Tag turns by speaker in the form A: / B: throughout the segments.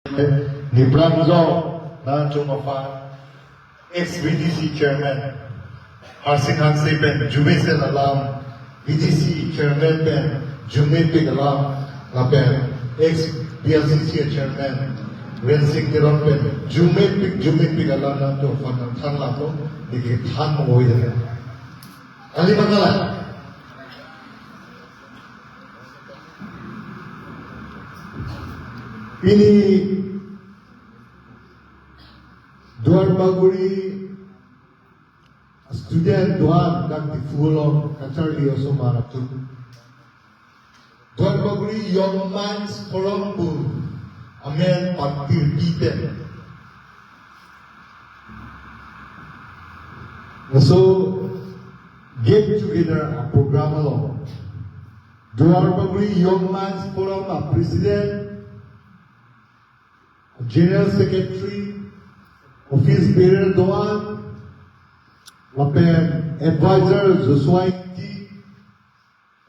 A: Nibranzo Nanjomafa, ex-VDC chairman, Harsin Hanse Ben, jumesen alam, VDC chairman Ben, Jumepik alam, Ben, ex-BLCC chairman, Rensing Tiron Ben, Jumepik alam Nanjomafa, Tan Lato, di kethan mo hoy. Alimagala. Ini Duan Baguri student Duan nagti fulo kacharli oso maratu. Duan Baguri young man's forum amen pagtir dite. So get together a program along. Duan Baguri young man's forum a president, General Secretary, Office Bearer Doan, Lapen Advisor Society,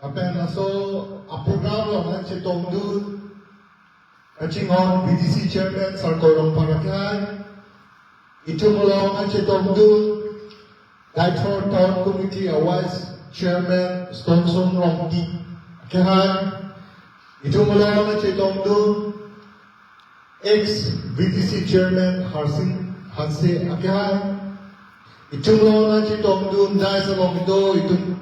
A: Lapen also a program of Nanche Tongdu, Kaching on BDC Chairman Sarkorong Parakai, Itumulong Nanche Tongdu, Daitor Town Committee Vice Chairman Stonsong Rongti, Kehan, Itumulong Nanche Tongdu, ex-VDC Chairman Harsin Hanse Akihai, Itumlo na Chitongdun dahil sa Longdo, itong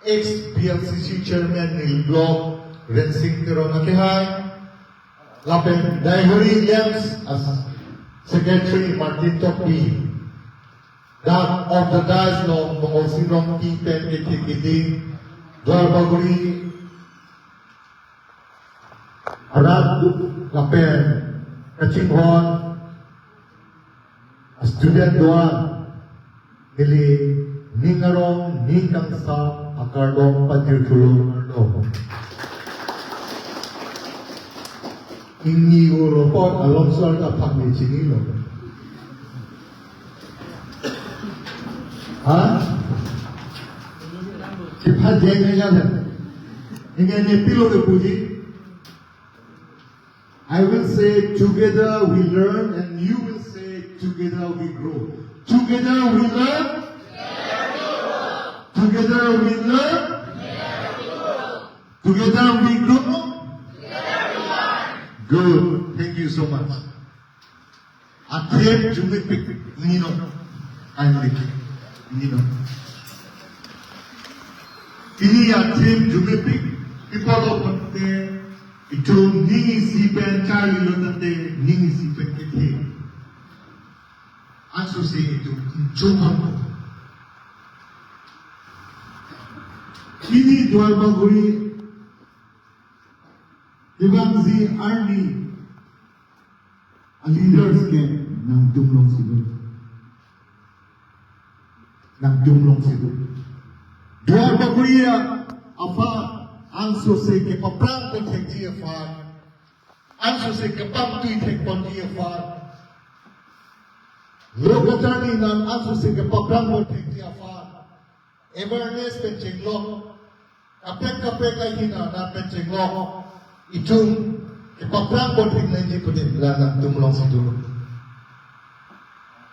A: ex-BLCC Chairman Nilblog Rensing Tiron Akihai, Lapen Daihuri Williams as Secretary Martin Tokbi, that of the dice ng mga sinong tipen itikidi, Dwarbaguri, Arad Lapen, Kachinghon, student Duan, Nili Ningarong Nikang sa Akardong Patirtulong Ardo. Inni Uropot alongside aphan ni Chinilo. Ha? Sipat jeng ngayon. Ingin ni pilo de puji. I will say, together we learn, and you will say, together we grow. Together we learn. Together we learn. Together we grow. Good. Thank you so much. Atem Jumepik Nino. I'm Ricky. Nino. Ini Atem Jumepik. People of the Ito ningi sipen Charlie Lotate ningi sipen kete. Anso se ito chupan ko. Ini Duan Baguri ibang si Army a leaders ke ng dumlong siguro. Ng dumlong siguro. Duan Baguri aphan Anso se ke paprang ko tek di aphan. Anso se ke pam tui tek pon di aphan. Lokatani nan anso se ke paprang ko tek di aphan. Awareness pen chenglok. Kapek ay hina na pen chenglok. Itung ke paprang ko tek na di putin lang tumulong sa dulo.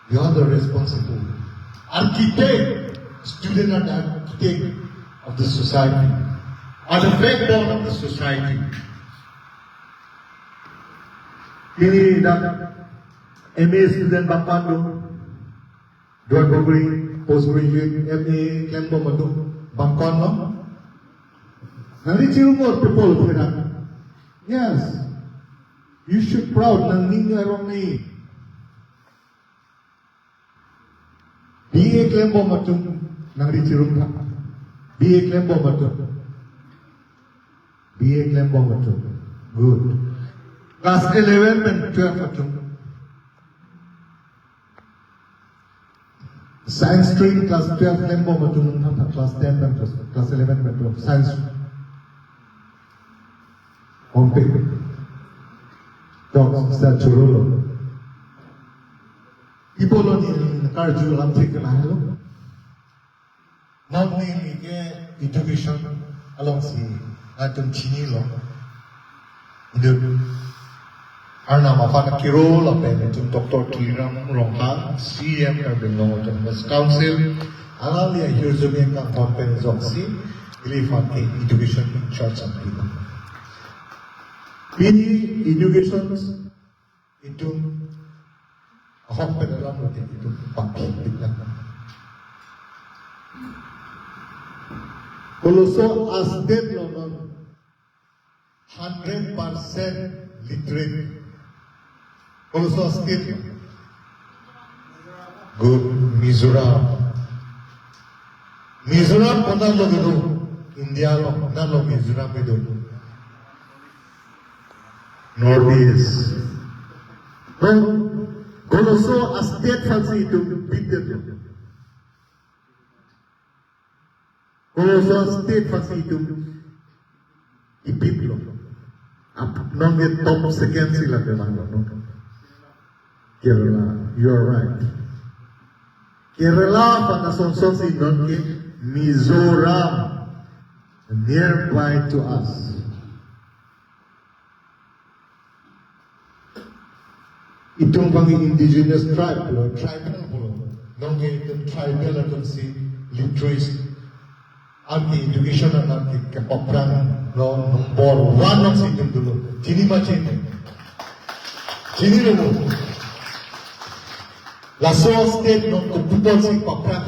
A: You are the responsible. Architect, student and architect of the society. Are the backbone of the society. Ini dah MA student Bangpando, Duan Baguri, postgraduate MA Kembo Madu, Bangpando. Nanti cirumur people kira. Yes, you should proud nang ninyo erong ni. BA Kembo Madu, nang di cirumur. BA Kembo Madu. BA Klembo Matu. Good. Class 11 and 12 Matu. Science stream class 12 Klembo Matu. Class 10 and class 11 Matu. Science. On paper. Dogs sa churulo. People on the arju lam take mahalo. Now name education along si atum chini lo. Arna mafana kiro la pen tum Dr. Tuliram Rongha CM Erbinong Autonomous Council Alalia Hirzumian Kang Pen Zoxi Ilifan Education in Church and People. Pini education itum ahok pen alam natin itum pakipit lang. Also as dead non 100% literate. Also state good Mizoram. Mizoram kona logo do India lo kona logo Mizoram do Northeast. But also a state fancy to beat them. Also state fancy to beat them. Up non get top second sila no. Kerala, you are right. Kerala panasonson si non ke Mizoram nearby to us. Itong pang indigenous tribe, tribal polo, non ke itong tribal atong si literacy, ang education at ang kapapran, no, number 1 ng si itong dulo. Chini ma chini. Chini mo. La source state non kuputol si papran.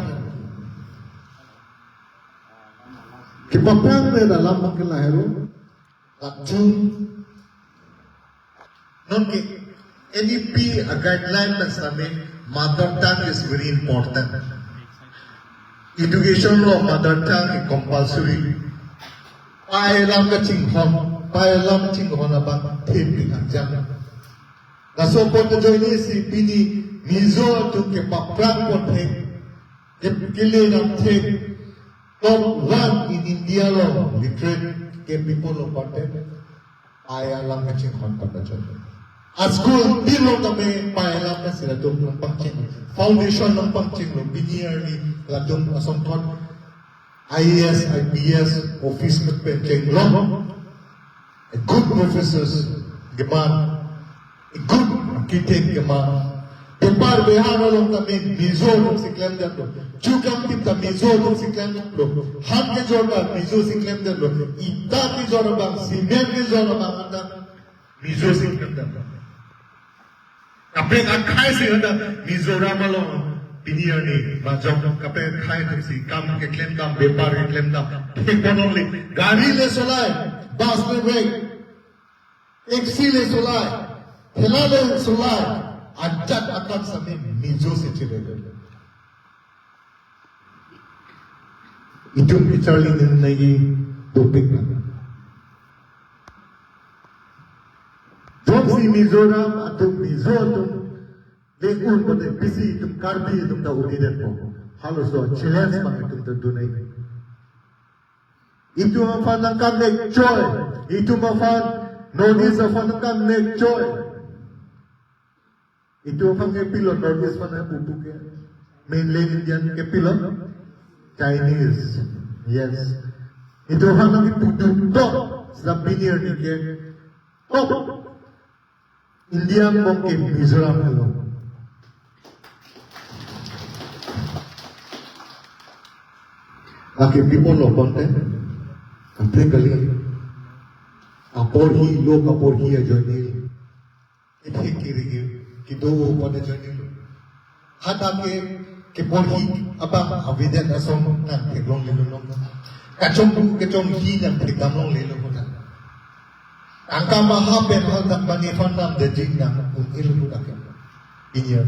A: Ke papran ne dalam makelahero, atum, non ke NEP a guideline na sabi, mother tongue is very important. Education law, mother tongue is compulsory. Paelam ka chinghon na ba, tepi ang jam. Nasopon na join si Pini, Mizo to ke papran po tek, ke kili ng tek, top 1 in India law, literate ke people of content, paelam ka chinghon pa na join. At school, bilo kami paelam na sila doon ng pangching. Foundation ng pangching, biniyarly, la doon asongkon. IAS, IPS, office ng pangching. Good professors, gaman. Good architect, gaman. Tepar behana lang kami, mizo ng siklem dito. Chukam kita mizo ng siklem dito. Han ke jorda, mizo siklem dito. Ita ki jorda bang, simen ki jorda bang, anda, mizo siklem dito. Kapag ang kaya siya na Mizoram along piniyar ni Majong kapag kaya na si kam ke claim dam bepar ke claim dam only gari le solay bus le wait taxi le solay thela le solay ajat akan sabi Mizo se chile itu bicara ni nai topik na si Mizoram atum Mizo atum lekun ko de bisi tum karbi tum da udidet po halos so challenge ma tum da dunay itu mafan ng kamnek joy itu mafan notice afan ng kamnek joy itu mafan ke pilot notice fan na pupuke mainland Indian ke pilot Chinese yes itu mafan ng pupuke sa binir ni ke India ke Mizoram hello. Aki people of content, practically, apor hi joinil. Iti kiri kido pada joinil. Hata ke por hi abang avidan asom na teglong lelong. Kacong hi na teglong lelong na. Angka maha penhal tak banifan nam dejing nam ilmu nak inya.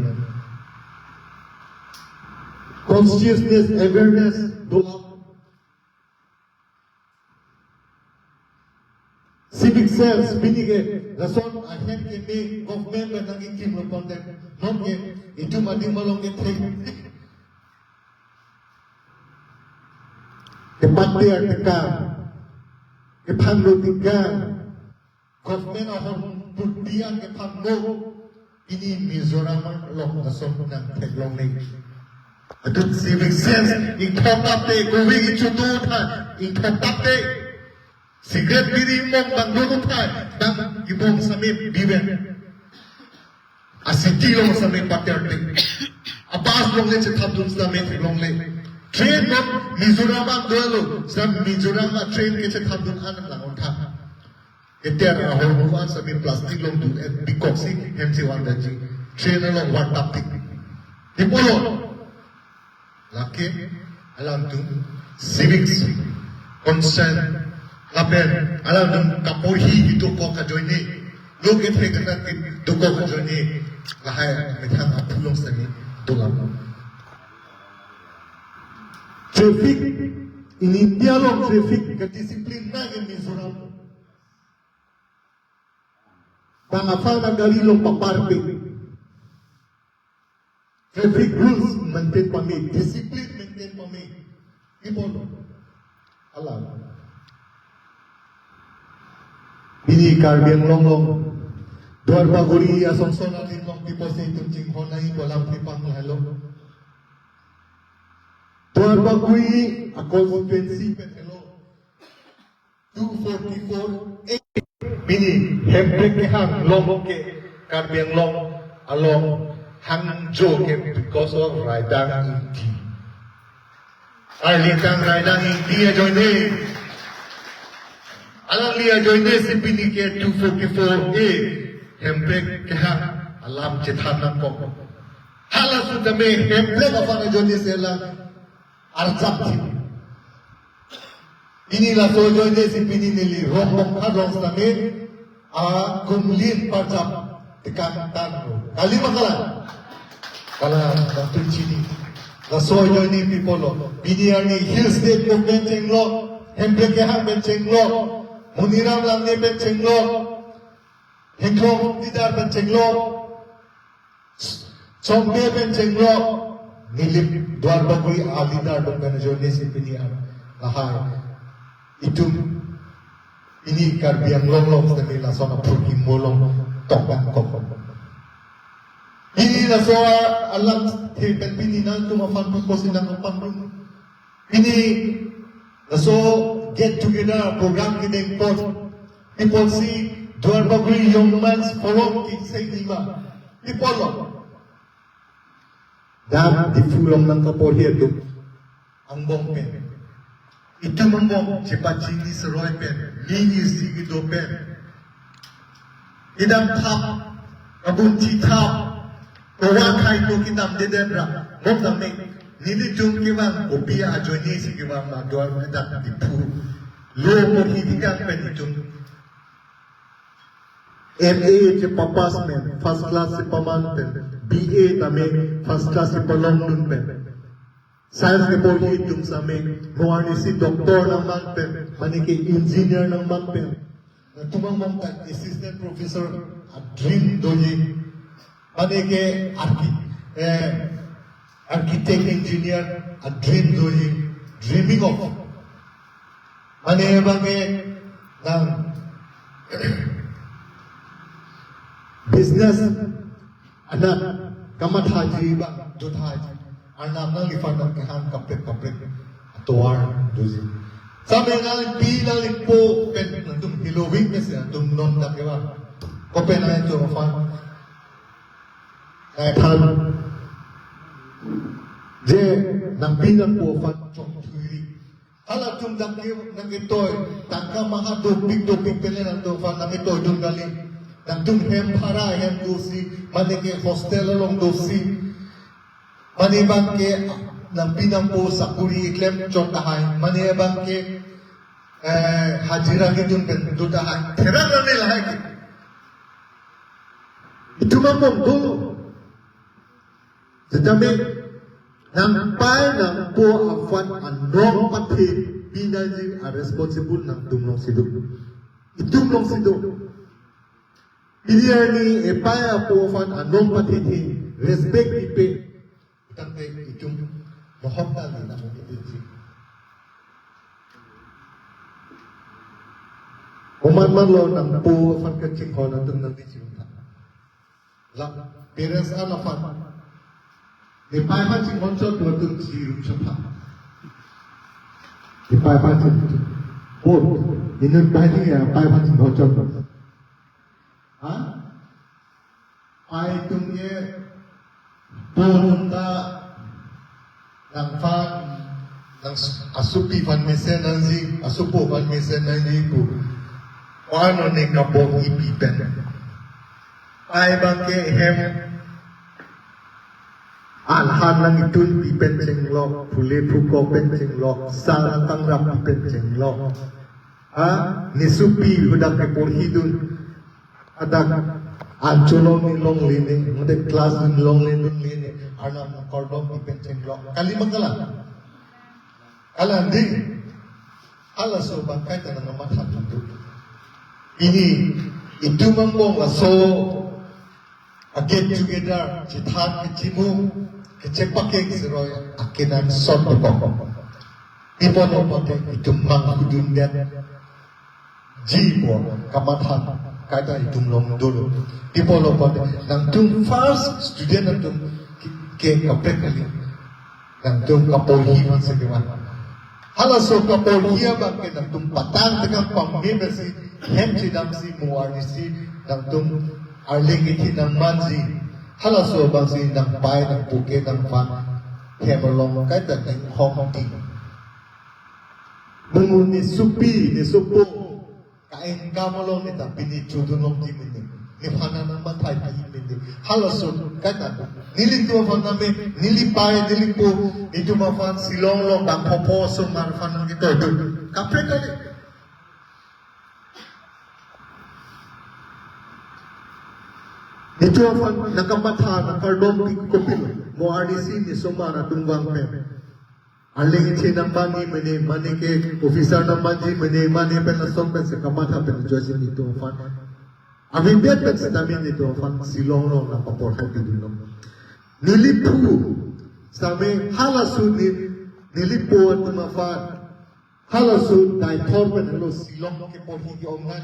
A: Consciousness, awareness, doa. Civic sense, binige, rason ahen ke me government na nanging kim lo content, non ke itu mading malong ke trade. Ke pati artika, ke panglo tinggal. Government ahon putian ke panglo ini Mizoram long asom ng teglong ni. Adut civic sense, ingkapate going chutu tha, ingkapate Secret biri mong bang lulutay, bang ibong samip biben. Asiti long sa may patyarte. Abas long le chithap dun sa may long le. Train not Mizoram ang duelo. Sa Mizoram ang train ke chithap dun anang lang ontha. Iter ahor buwan sa may plastic long dun at bikoksi hemsi wanda ji. Train along one topic. Dipolo. Laki alam tu civics concern lapen alam tu kapohi itu ko kajoini. Look at it and do go for journey. Lahai metang apulong sa ni tulang. Traffic in India long traffic ka discipline na in Mizoram. Bang aphan ang gari long paparpe. Traffic rules maintain pa me, discipline maintain pa me. Ipon. Alam. Ini karbiang long. Duar baguri asongson atin long tipo sa itong honay walang pipang lalo. Duar baguri a constituency petelo 244 bini hemprek ke hang long ke karbiang long along Hangzhou ke because of Raidang Inti. Arlitang Raidang Inti joine. Alang liya joine si bini ke 244 Hemprek keha alam kethan nam ko. Hala su dame hemprek aphan joni sela arjap thi. Ini la so joni si pini nili rohom khadong dame a kumlin parjap tekan tan. Kali makala. Kala tu chini. La so joni people pini ani hill state movement chenglo hemprek keha ben chenglo Muniram lamne ben chenglo Hengkong tidar pencenglo, sombe pencenglo, nilip duar bagui alidar dengan jone sipinian lahai. Itu ini karbiang long semi la sona pergi molong tokban kok. Ini la soa alam te pini nan tu mafan ko sinang pangrum. Ini la so get together program kideng pot. People see Duar bagui young man's follow ki say lima. Ipolo. Dan di fulong ng kapolya tu ang bong pen. Ito mong cepat cini seroy pen. Nini sigi do pen. Idam tap. Abunti tap. Orang kai tu kitam dedebra. Mom namek. Nini jum kiwang. Opia ajoni sigi wang ma duar idam di pu. Lo mo hidikan pen itum. MA के papa's में first class से पमान पे BA तमें first class से पलोंग नुन पे science के पोली तुम समय मुआनी सी डॉक्टर नंबर पे माने के इंजीनियर नंबर पे तुम्हां ममता असिस्टेंट प्रोफेसर ड्रीम दोजे माने के आर्किटेक्ट इंजीनियर ड्रीम दोजे ड्रीमिंग ऑफ माने बांगे ना business anak kamat haji bang jut haji anak nang lifan nang kehan kapret tuar dozi sampai nang pi nang po pen nantum hilowing mes nantum non tak kewa ko pen ay to fan ay than je nang pi nang po fan chong thuri hala tum dak ke nang itoy tangka maha doping pen nang to fan nang itoy dum galing Dan tum hem para hem dosi, mane ke hostel along dosi, mane bang ke nang pinampo sakuri iklem chotahay, mane bang ke hajira ke dun ben dutahay, terang na nila hai ke. Itu mamong dulu. Tetapi nampai nang po afan anong pati pinaji a responsible nang tumlong sido. Itumlong sido. Ini ni epaya pofan anong patiti respect ipe tante itu mohon ni nak itu. Umat lo nang pofan kecing kau nantung nanti cinta. Lah beres anafan. Epaya pancing moncot dua tu cium cepat. Epaya pancing. Oh, ini bahaya epaya pancing moncot. Pai tungye punta ng fan ng asupi fan mesen nanzi asupo fan mesen nanzi po ano ni kapong ipipen ay bangke hem alhan lang itun pipen jenglok pule puko pen jenglok salang tangrap pipen jenglok ni supi udah ke porhidun ada ancolong ni long lini ngade kelas ni long lini arna kordong pipen jenglok kalimang kala ding ala so bangkai tanang mathat itu ini itu mambong so get together kethan kejimu kecepak seroy akinan son pokok ipono pake itu mang kudun dan jibo kamathan kada itu long dulu ipono pake nang tum first student nang tum ke kapek kali nang tum kapolhi man segewan hala so kapolhi bangke nang tum patang dengan pambe si hem sidam si muarni si nang tum arling iti ng manzi hala so bang si nang pai ng puke ng fan hemalong kahit ng hong ting mungun ni supi ni supo kain kamalong nita pinitudunong di mini ni fana ng matay pa mini hala so kahit nilito fan namin nilipay nilipo ito mafan silonglong ng poposo marfan ng ito kapre kali itu apa nakamatha nakardom kopil mo RDC ni somana tunggang pe aling che nambani mane ke officer nambanji mane pe na som pe se kamatha pe josi ni to fan amin bet pe se namin ni to fan silong no na papor ha ti dilo nilipu sabe halasu ni nilipu at mafan halasu dai thor pe lo silong ke por hi ki omna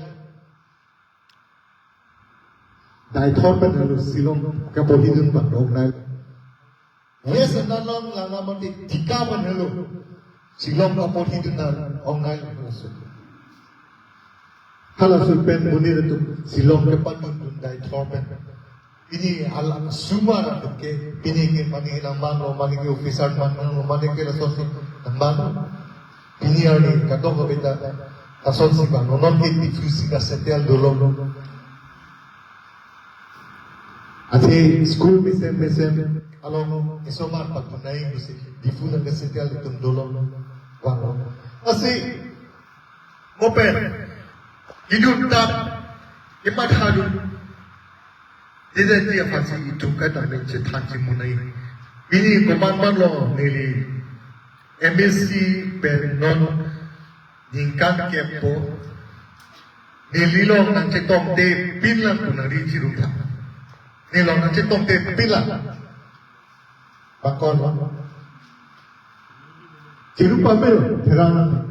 A: đại thôn bên là silong cái bộ hình bằng đồng này nếu sẽ nói là một cái thị cao bên là silong cái bộ hình là ông này là sự hay là sự bên muốn đi là silong cái bản thân đại thôn bên ini alam semua là cái ini cái mani làm ban lo mani cái officer ban lo mani cái là sosial làm ban ini là kado cái bên đó là sosial ban lo non cái diffusi cái setel dulu Ati school mesem along isomar pagpunay kasi difunan kasi tial itong dolong walo. Kasi open hidun tap imadhadu dide tiya fasi itong kata ng kethan jimunay. Bini kumanman lo nili MSc penon ningkan kepo nililong ng cetong de pinlang punang rijirung tap. Nilong na citong te pila bakon cirupa bel terana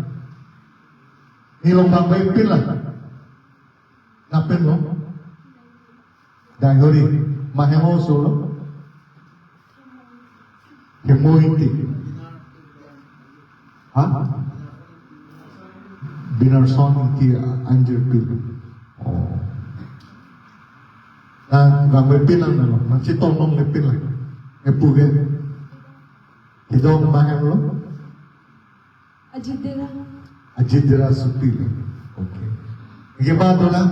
A: nilong bangbai pila napen lo dahori mahemo solo hemoiti ha binar son iti anjir pil oh và người pin là mà chỉ tôn nông người pin là người bù ghê thì đâu mà em lo ajidera supi ok cái ba đó là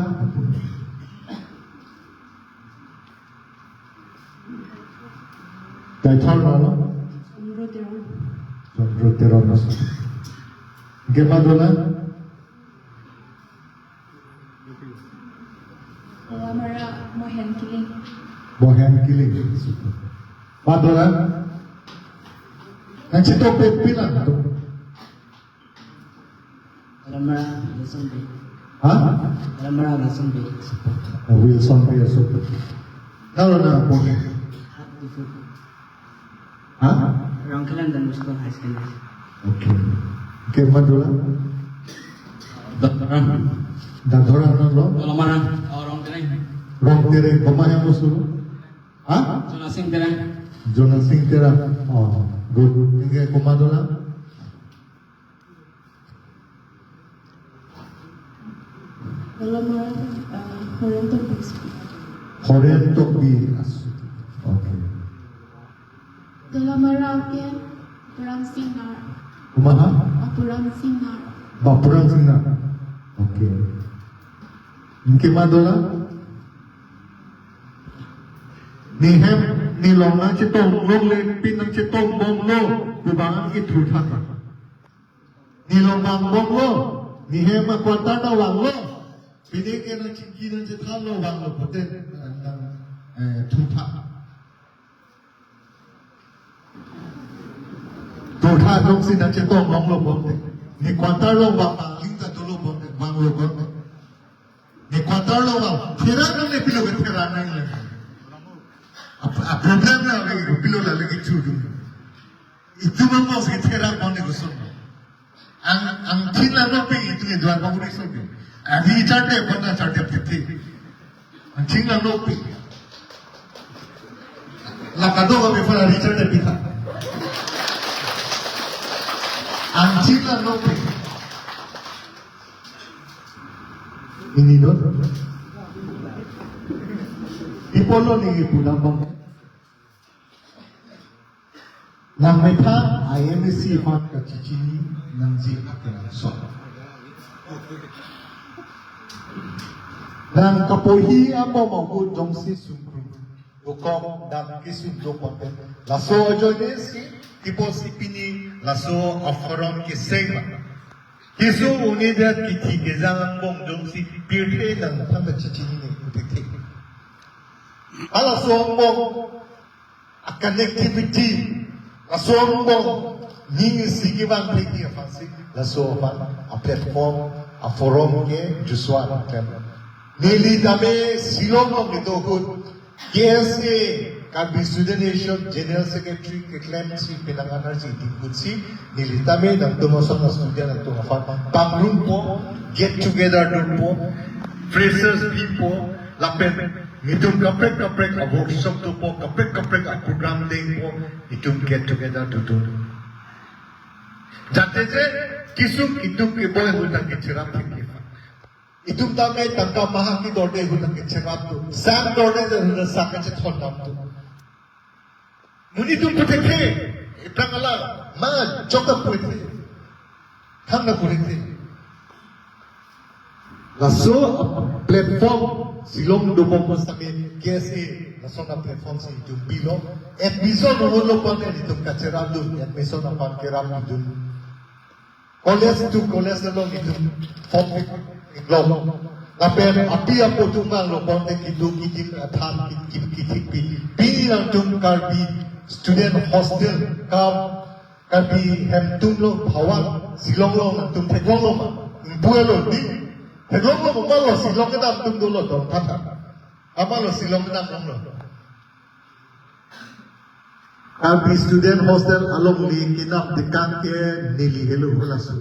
A: tại sao nó rotero nó cái ba đó là Bohem killing. Padolan. Nanti tu pepilan tu.
B: Ramara Wilson Bay.
A: Hah?
B: Ramara Wilson Bay.
A: Wilson Bay super. Kalau na bohem. Hah?
B: Rongkilan dan Musko High School.
A: Okay. Okay, Padolan. Dadoran na lo.
B: Ramara Rongkilan.
A: Rong tere pemaya musuh. Hah? Jonas Singh Tera. Oh, good. Ini Komandola.
C: Dalam Horizontal Base.
A: Korean tokbi asu. Okay.
C: Dalam Merauke, Perang Singar,
A: Kumaha?
C: Perang Singar.
A: Bapurang sina. Okay. Mungkin madola? Ni hem ni long nang citong long le pin nang citong bong lo kubangan ki thutha. Ni long bang bong lo ni hem ma kwanta na wang lo pini ke nang cingki nang citha lo wang lo poten nang thutha. Thutha long sin nang citong long lo poten. Ni kwanta lo wang bang ling ta dolo poten wang lo poten. Ni kwanta lo wang thera nang le pilo ke thera nang le. Problem na lagi pilo la lagi chudu. Itu memang saya terang kau ni gosong. Ang thila no pe itu ni dua kau ni sobi. Adi charte benda charte piti. Ang thila no pe. La kado kau befora Rechard pita. Ang thila no pe. Ini do. Ipolo ni pulang bang. Nang meta IMC fat ka chichini nang ji akan so. Nang kapohi amo mahu jongsi sungkru. Dokom dan kisu dokopen. Laso ojones tipo sipini laso afaron ke sema. Kisu unidat kiti gezang bong jongsi pirte nang tanda chichini ni utekte. Ala sombong a connectivity la sombong ning sigiban peki a fansi la soban a platform a forum ke juswan tem neli dame silong ke dogut KSA Kabi Student Nation General Secretary Kethan si pinanganar si Dingutsi neli dame nang tumoson na student ang tumafan pamrun po get together dun po freshers people lapen Itum kaprek a workshop tu po kaprek a program ding po itum get together to do. Jate je kisum itum ke boy hutang ke cerap thiki. Itum tame tangka maha ki dorde hutang ke cerap tu. Sam dorde je hutang sakha che thonnam tu. Muni tum putekhe itangala ma chokap putekhe. Hamna putekhe. Laso platform silong dupong kami KSA laso na platform sa itong bilo episode ulo pa na itong kacerap doon episode na pangkirap doon college to college na lang itong topic iglong napen api apo tumal lo ponte kitong kitip athan kitip pini lang itong karbi student hostel karbi hemtum lo bawang silong lo itong teglong lo buhay lo di Helong lo malo silong kita tum dulu dong kata. Apa lo silong kita dong lo. Kami student hostel along li kinap dekat ke nili helu lasu.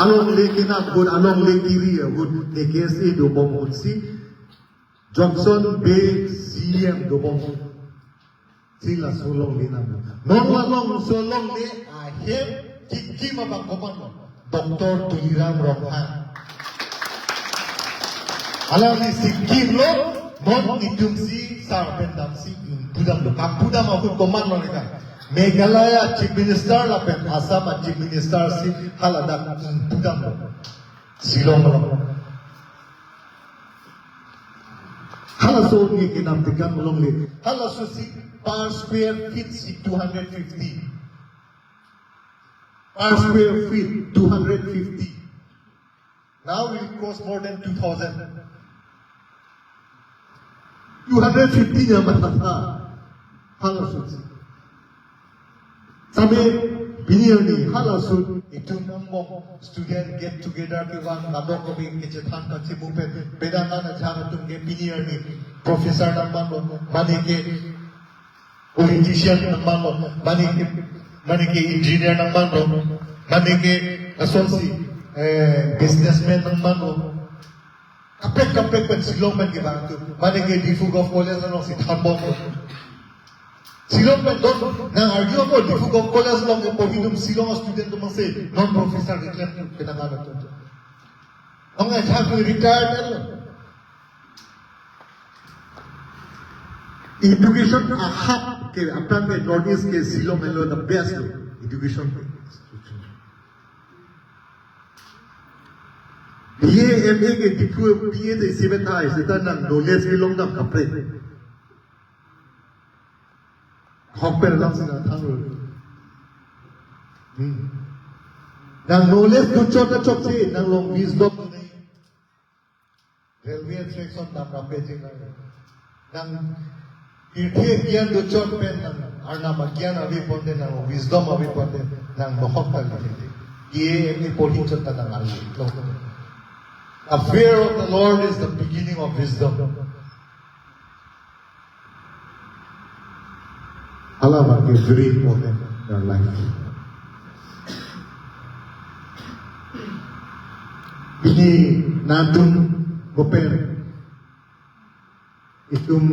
A: Along li kinap good along li kiri good KSA do bom si Johnson Bay CM do bom sila sulong li nama. Non long sulong li akhir Kiki mabang komando, Dr. Tuliram Rechard. Alam ni si Kim lo, non itum si sarpendam si budam lo. Budam aku komando ni kan. Meghalaya Chief Minister la pen Assam Chief Minister si haladak budam lo. Silong lo. Halaso ni kinamtikan ulong li. Halaso si per square feet si 250. Per square feet, 250. Now it costs more than 2,000. 250 na matata. Halasut. Sabi, binir ni halasut. Itu namong student get together kiwang nado ko bi kethan ka chimupe pedana na jana tum ke binir ni professor naman manike politician naman manike engineer naman manike asonsi businessman naman kapek pen silong man giba tu manike difug of college no si thambong silong man don na arju ko difug of college long ko hidum silong student mo se non professor declare pinangana tu Ang nga sabi retired ano. Education ahap ke aphan ke Northeast ke Silo Melo the best education. BA MA ke dipu BA the seven times ita nang knowledge ke long dam kapre. Hopper lang sila thangro. Nang knowledge tu chot na chot si nang long wisdom ni. Railway section dam kapre jing nang Irthe gian do chot pen nang arna magyan abi ponde nang wisdom abi ponde nang mohok tal ni. Ye ni poli chot ta nang ali. The fear of the Lord is the beginning of wisdom. Allah is very important in our life. Ini natum goper itum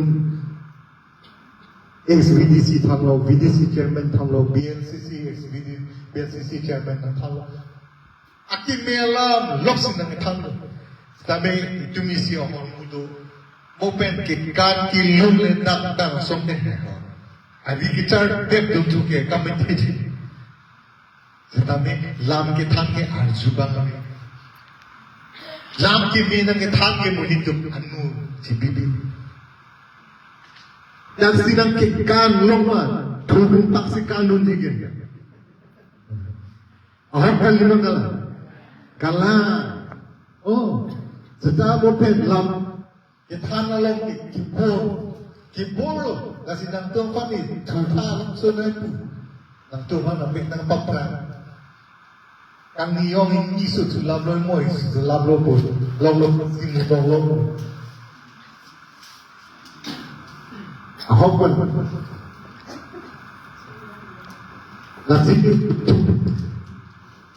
A: ex-VDC thanglo, VDC chairman thanglo, BNCC BNCC chairman thanglo. Akim melam loksin nang thanglo. Tabe itum isi omong mudo open ke kan ki lum le tak tak somne. Abi gitar dep dum tu ke kamite ji. Tabe lam ke thang ke arju bang. Lam ke me nang ke thang ke monitum anu ji bibi. Dan sinang ke kan longma thubung tak si kanun digen. Aham kali mangala. Kala. Oh, sedang open lam kethan alam kipolo kasi nang tong kami tutha sunay po nang tuhan ang nang papra kang niyong iso to lablo mo to lablo po lablo sing lablo ahopon lasi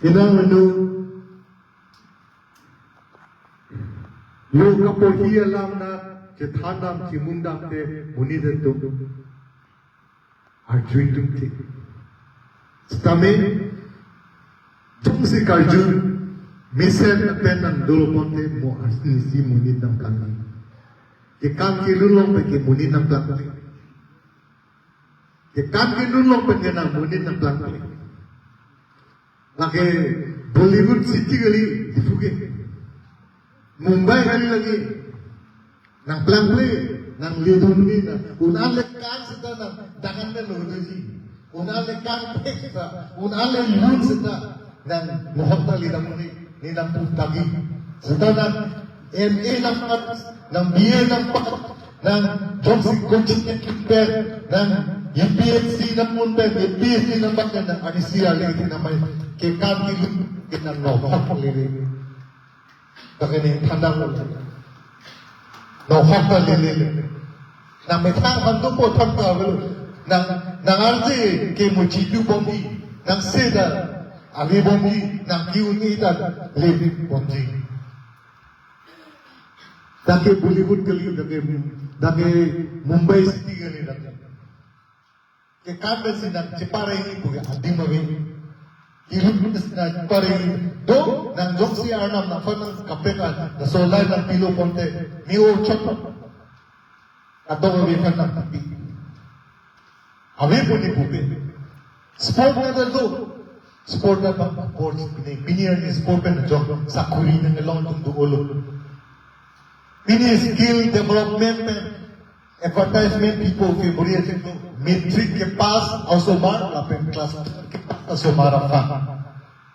A: inang menu Yo kapo hiya lam na kethan dam ki mundam te muni de tum arju tum ti stame tum se karju misen aten nan dolo ponte mo asni si muni dam kan ke kan ki lulong pe ke muni dam plan ke kan ki lulong pe ke na muni dam plan lage Bollywood city gali difuge Mumbai kali lagi, nang pelang-pelang, nang lidun ni, unan lekan kita nang tangan na lodoji, unan lekan peksa, unan lelun kita nang mohonta lidang ni nang putagi, kita nang MA nang nang BA nang pak, nang jomsi coaching yang kiper, nang UPSC nang munpe, UPSC nang bakal nang anisia lagi namai, kekan kilun kita nohok lagi. Kagani tandang mo no fakta lele na metang handu po tangka velo nang arje ke mo chidu bombi nang seda abi bombi nang kiuni ta lebi bombi dake Bollywood kali dake Mumbai city kali dake ke kabe sinang chepare ni po adi mave Ilumines na pare do nang joksi arnam na fanang kapeka na solay ng pilo ponte ni o chot atong mi fanang tapi ave po ni pupe sport na do sport na ba sport ni pinier ni sport na jog sa kuri ng long tung duolo pini skill development advertisement people favorite metric ke pass also bar la pen class So more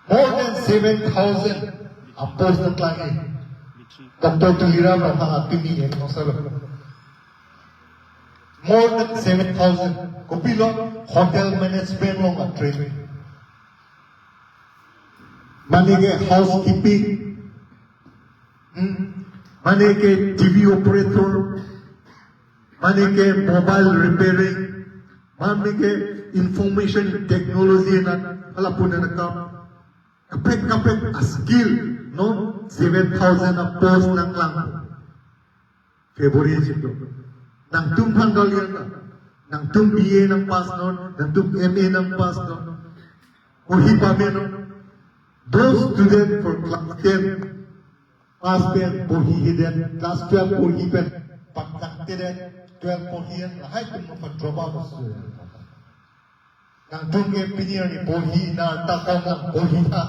A: than 7,000 apos na lagi. Dr. Tulira mga atumi en more than 7,000. Kupilo hotel management long at training. Manige housekeeping. Manige TV operator. Manige mobile repairing. Manige information technology na halapun na nakam kapek a skill no 7,000 a post lang favorite ito nang tumphang galian nang tum BA ng pass no nang tum MA ng pass no o hipa no those students for class 10 pass pen porhi hidden, class 12 porhi pen, pagkaktiren, 12 porhian, lahat yung mga drop out of school. Nang tungge pinir ni porhi na takang ng porhi na,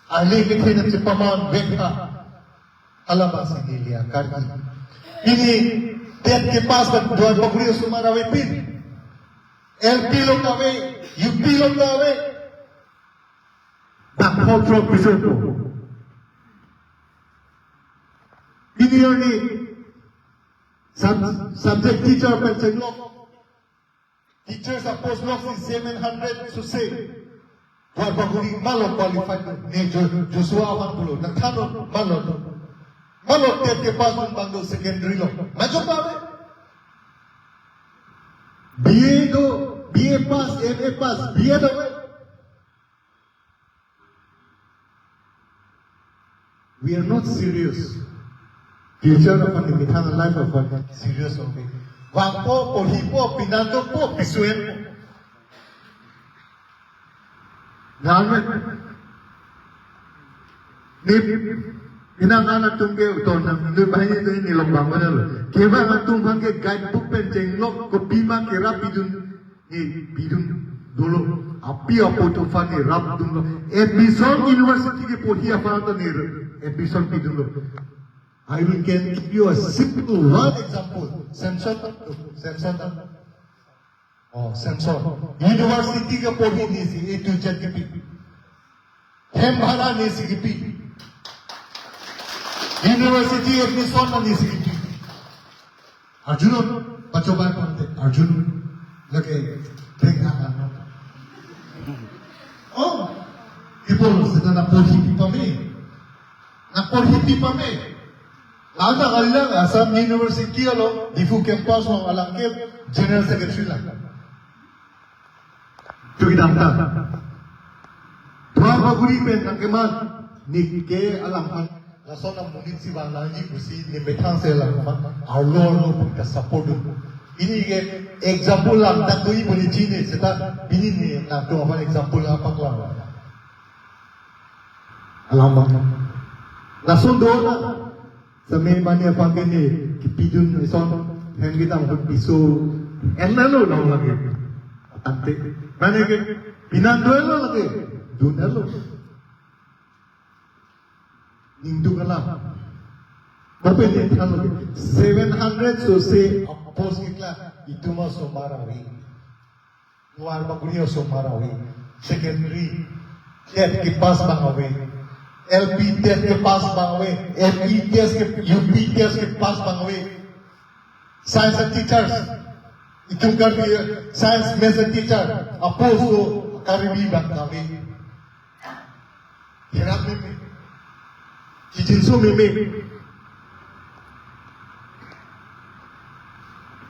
A: ahli kitin at si paman bekha, halabas niya kargi. Ini tiap ke pass pen dua paguri sumarawe pin, LP lo kave, UP lo kave, tak kontrol pisoto. Ini ni subject teacher pencenglok. Teachers are postdocs is 700 to say. Dua paguri malo qualified ne Joshua apan pulo. Nathano malo tiap ke pass pen bangdo secondary lo. Majo kave. BA pass, MA pass, BA the way. We are not serious. Future of the mithan life of one serious of it. Wangpo, polipo, pinando po, pisuen po. Naman, pinanganak tungge uton ng bahay ito yung nilombang manalo. Kaya nga tumbang ke guidebook pen jenglok ko bima ke rap bidun dolo api apo to fan ni rap dunlo episode university ke pothi afanta ni episode bidun lo. I will give you a simple one example. Sensor. University ke pothi ni si A to Z ke pi. Hembara ni si ke pi. University of Nissan ni sikiti. Arjun pacoba pante Arjun lage tengah. Oh, people sedang nak porhi pame. Lada kalilang Assam University alo difu campus mo alangke general secretary lang. Tu kita tak. Dua paguri pen tangkeman ni ke alamkan. Lason ang munit si Bananji kusi ni betang sila arlo pagka support ini ke example lang tatui boleh cini seta bini ni nak tu apa example apa kelar alamak lason doa na sa may mani apa kini kipidun ison hen kita mukut piso enalo lang lagi ante mana ke pinandoelo lagi dunelo Hindu kala. Berapa ni? 700 so say post kita itu masuk marawi. Luar bagulio so marawi. Secondary test ke pass bangawe. LP test ke pass bangawe. ME test ke UP test ke pass bangawe. Science teachers itu kan science method teacher. Apa so karibi bangawe. Hirap ni. Kijinso meme.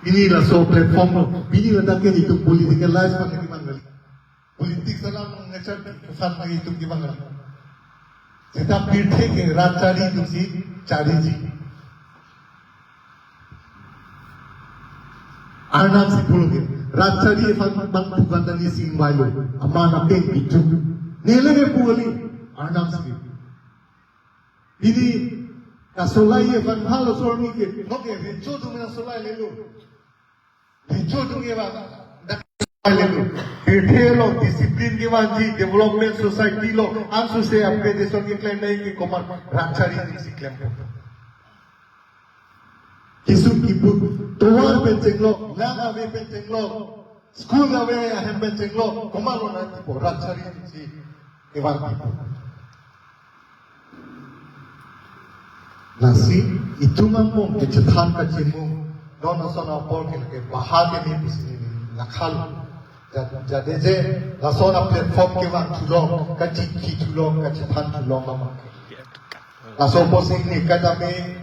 A: Inilah so platform no. Inilah takkan itu political life pakai gimana? Politik salam mengejar kesan lagi itu gimana? Kita pilih ke Rechard itu si cari ji. Arnam si pulang ke Rechard itu bang bukan dari Singwayo. Amana peng itu. Nilai puli Arnam si. Ini kasolai event halo sormi ke, oke, rico tu mana solai lelu, rico tu ke bang, dak lelu, detail disiplin ke wanji, development society lo, ansu se apke deson ke claim nahi ke komar Rechard ini si claim po. Kisum kipu, tuan penceng lo, laga be penceng lo, school gawe ahem penceng lo, komar lo nanti po Rechard ini si ewan kipu. Lasi itu mampu kethan kacimung dona sona por ke bahag ni bisni lakhal jadi je lasona platform ke wan tulong kacik ki tulong kacithan tulong mama laso posing ni kadame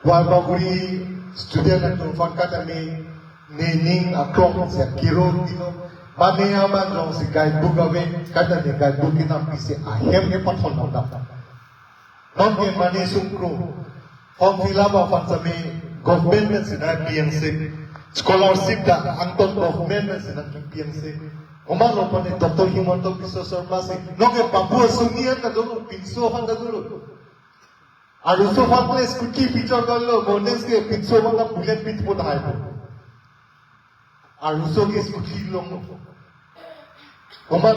A: wal baguri student at fan kadame nening akrong se kiro dino mane aman rong si guidebook ave kadame guidebook kita pisi ahem ke pathon honda non ke mane sungkro Form fill up of ansami government sina PNC scholarship da anton government sina PNC Omar lo pane Dr. Himanto Piso Sarmasi no ke Papua Sunian ka dulu pinso handa dulu Arju so hot scooty picture करलो bonus के picture वाला bullet pit पोता है तो Arju so के scooty लोग Oman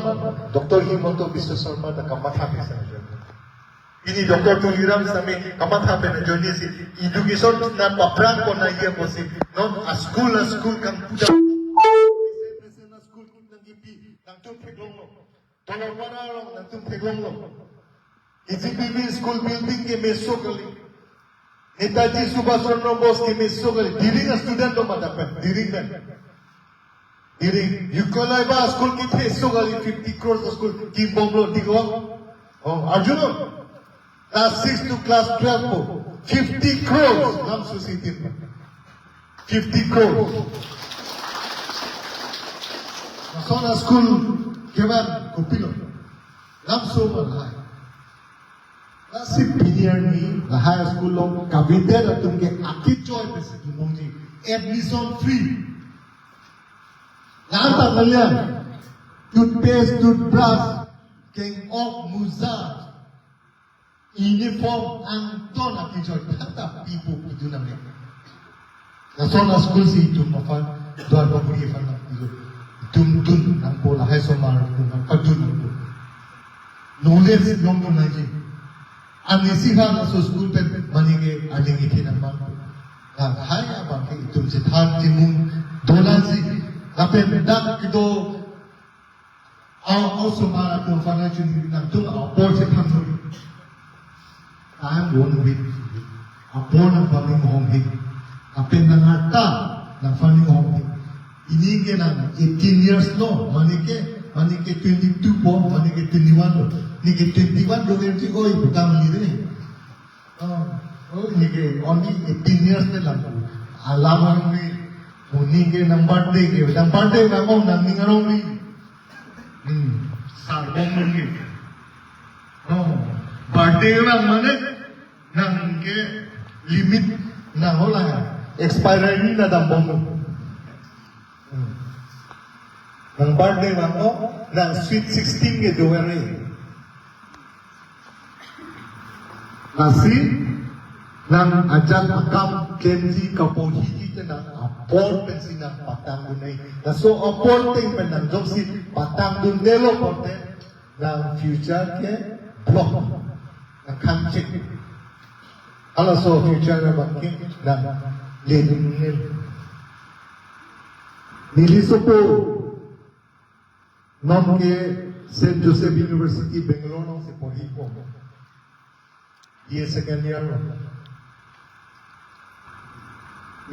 A: Dr. Himoto Mr. Sharma da kamatha pe sa ini Dr. Tuliram same kamatha pe na joni si education na paprang ko na ye ko si no a school kam puja na school na gipi nang tum theglong lo tono paralo nang tum theglong lo ECPB school building ke meso kali Netaji Subhash Chandra Bose ke meso kali during a student lo madapen during Yukolaiba school ki the so gali 50 crores school ki bomlo digo Arju class 6 to class 12 po 50 crores nam society 50 crores Nasona school keban kupilo nam so malai lasi pinier ni the high school lo kave da tumke aki joy pe se dumongji admission free Nanta kalian, toothpaste, toothbrush, king of Muzat, uniform Anton akijoy, kata pipo itu namanya. Nasona school si itu mafan, dua baburi fan itu, dun nang pola hai somar nang padun nang. Knowledge nong naji, anesi ha naso school pe manige adingi thina man. Nang hai apa ke itu jithan timun dolasi. Apen dak kado also mara ko financial nang tung apor se phamuri I am one with apor nang family home he apen nang ata nang family home ini ke nang 18 years no manike 22 po manike 21 lo ni ke 21 do lerti oi butam ni re ni ke only 18 years ne lang alamang ni Muni ke nang birthday nang mong nang ningarong ni. Sarbong ni. Birthday lang mane nang ke limit na hola expiry ni na dambong. Nang birthday lang mo nang sweet 16 ke duwere. Lasi nang ajan akam kenji kapohi na apor pensi na patang dunay na so apor ting penang joksi patang dunelo porte na future ke block na kanchik ala so future na banking na leading nil nilisopo nom ke St. Joseph University Bangalore nang se pohi po ye second year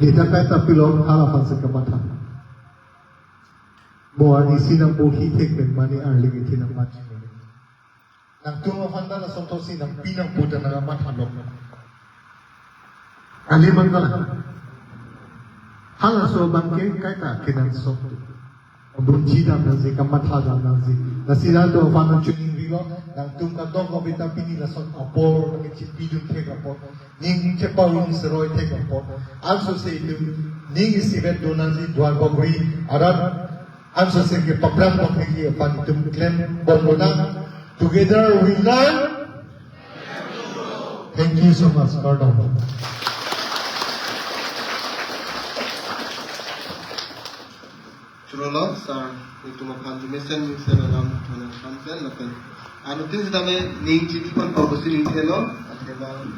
A: Kita kata pilot halapan sekamata. Buat isi nang buhi teknik mani arling iti nang mati. Nang tungo handa na sontosi nang pinang buda nang amat halok. Aliman ka lang. Hala so bangke kaya kinang sokto. Bunci dan nazi kamata dan nazi. Nasilado fanang chuning bilo nang tunga dog obita pini la son apor nang chipidun tega apor. Ning chepawin seroy tega apor. Also say ning isibet donazi dwar bagui arat. Also say ke papram bagui apan tum klem bombona. Together we learn. Thank you so much, Lord.
D: Churolo, sir, itu makan jumesen senaram mana kamsen lakukan. Anu tin sedame ning citi pun bagus ning telo, akhirnya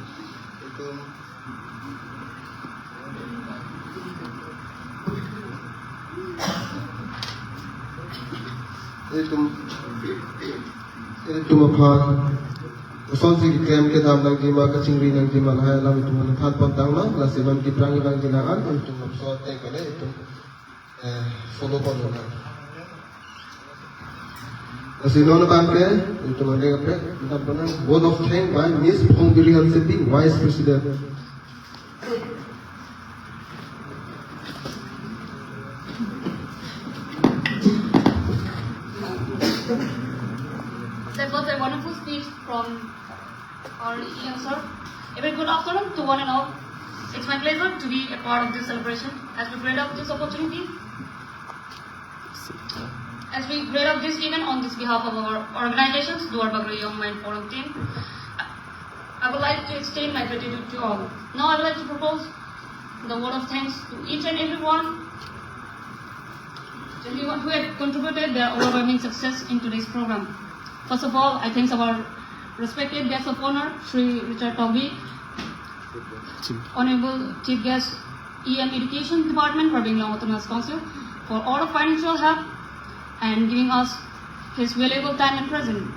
D: itu makan. Usul si klaim kita nang jima kacingri nang jima lahai lam itu mana kan pontang nang lasiman kiprang ibang jinaan untuk maksud tekole itu follow on. Asino na pamre itu mana kapre kita pernah word of thank by Miss Pongbilian Sitting Vice President.
E: That was a wonderful speech from our young sir. A very good afternoon to one and all. It's my pleasure to be a part of this celebration as we grade up this opportunity. As we grade up this event on this behalf of our organizations, Duar Bagri Young Mind Forum team, I would like to extend my gratitude to all. Now I would like to propose the word of thanks to each and everyone who had contributed their overwhelming success in today's program. First of all, I thank our respected guest of honor, Sri Rechard Tokbi, Honorable Chief Guest, EM Education Department for being Autonomous Council, for all the financial help and giving us his valuable time and presence.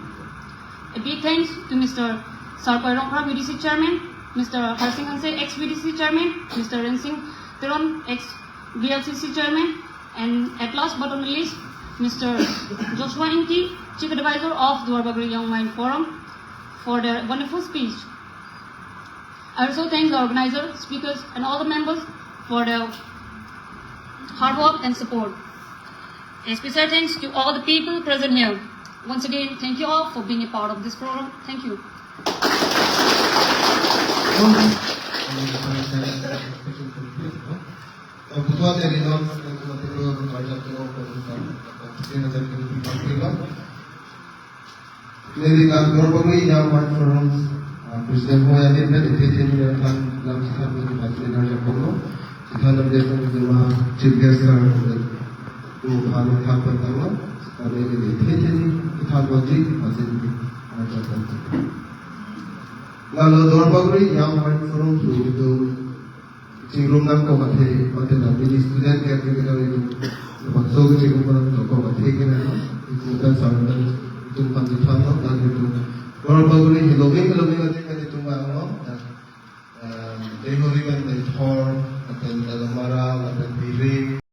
E: A big thanks to Mr. Sarkoy Rongkra, VDC Chairman, Mr. Harsing Hanse, ex-VDC Chairman, Mr. Rensing Teron, ex-BLCC Chairman, and at last but not least, Mr. Joshua Inti, Chief Advisor of the Warbagri Young Mind Forum, for their wonderful speech. I also thank the organizer, speakers, and all the members for their hard work and support. A special thanks to all the people present here. Once again, thank you all for being a part of this program. Thank you.
D: Presiden Moyadin dan Deputy Director dalam sikap berbagai negara Kongo, kita menjadi jemaah chief guest dan Tuhan Tuhan pertama, kami ini Deputy kita wajib masih ajaran. Lalu Dorpagri yang main forum itu cingrum nam kau mati dalam ini student yang kita itu masuk cingrum nam kau mati kena itu dan sahaja itu panjang dan itu Dorpagri lobeng nanti Deho riban dari Thor, akan dalam marah, akan piring.